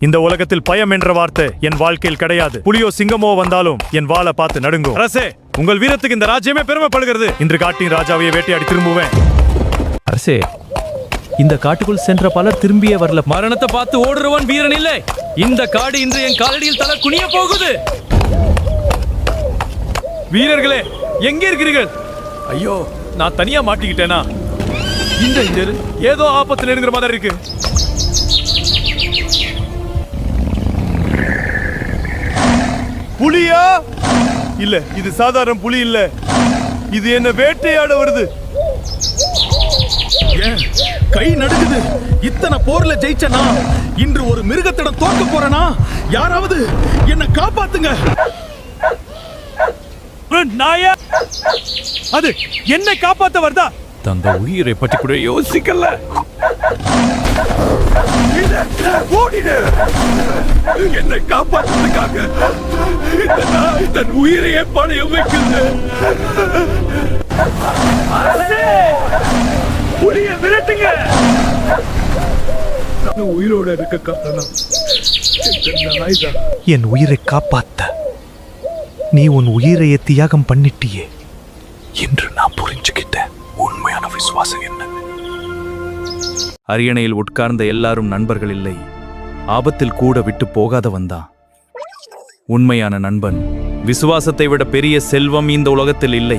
இந்த உலகத்தில் பயம் என்ற வார்த்தை என் வாழ்க்கையில் கிடையாது. புலியோ சிங்கமோ வந்தாலும் என் வாளை பார்த்து நடுங்கும். அரசே, உங்கள் வீரத்துக்கு இந்த ராஜ்யமே பெருமைப்படுகிறது. இன்று காட்டின் ராஜாவையே வேட்டையாடி திரும்புவேன். அரசே, இந்த காட்டுக்குள் சென்ற பலர் திரும்பியே வரல. மரணத்தை பார்த்து ஓடுறவன் வீரன் இல்லை. இந்த காடு இன்று என் காலடியில் தலை குனிய போகுது. வீரர்களே, எங்கே இருக்கிறீர்கள்? ஐயோ, நான் தனியா மாட்டிக்கிட்டேனா? இந்த ஏதோ ஆபத்து நெருங்குற மாதிரி இருக்கு. புலியா? இல்ல, இது சாதாரண புலி இல்ல. இது என்ன வேட்டையாட வருது. கை நடுக்குது. இத்தனை போர்ல ஜெயிச்சனா இன்று ஒரு மிருகத்திடம் தோக்க போறனா? யாராவது என்ன காப்பாத்துங்க. நாயா, அது என்னை காப்பாத்த வருதா? தந்த உயிரை பற்றி கூட யோசிக்கல. என்னை காப்பாற்றுவதற்காக இந்த நாய் தன் உயிரையே பணையம் வைக்குது. புலியை விரட்டுங்க. உயிரோட இருக்க காரணம் என் உயிரை காப்பாத்த நீ உன் உயிரையே தியாகம் பண்ணிட்டியே என்று நான் புரிஞ்சுக்கிட்டேன். உண்மையான விசுவாசம் என்ன? அரியணையில் உட்கார்ந்த எல்லாரும் நண்பர்கள் இல்லை. ஆபத்தில் கூட விட்டு போகாதவன் தான் உண்மையான நண்பன். விசுவாசத்தை விட பெரிய செல்வம் இந்த உலகத்தில் இல்லை.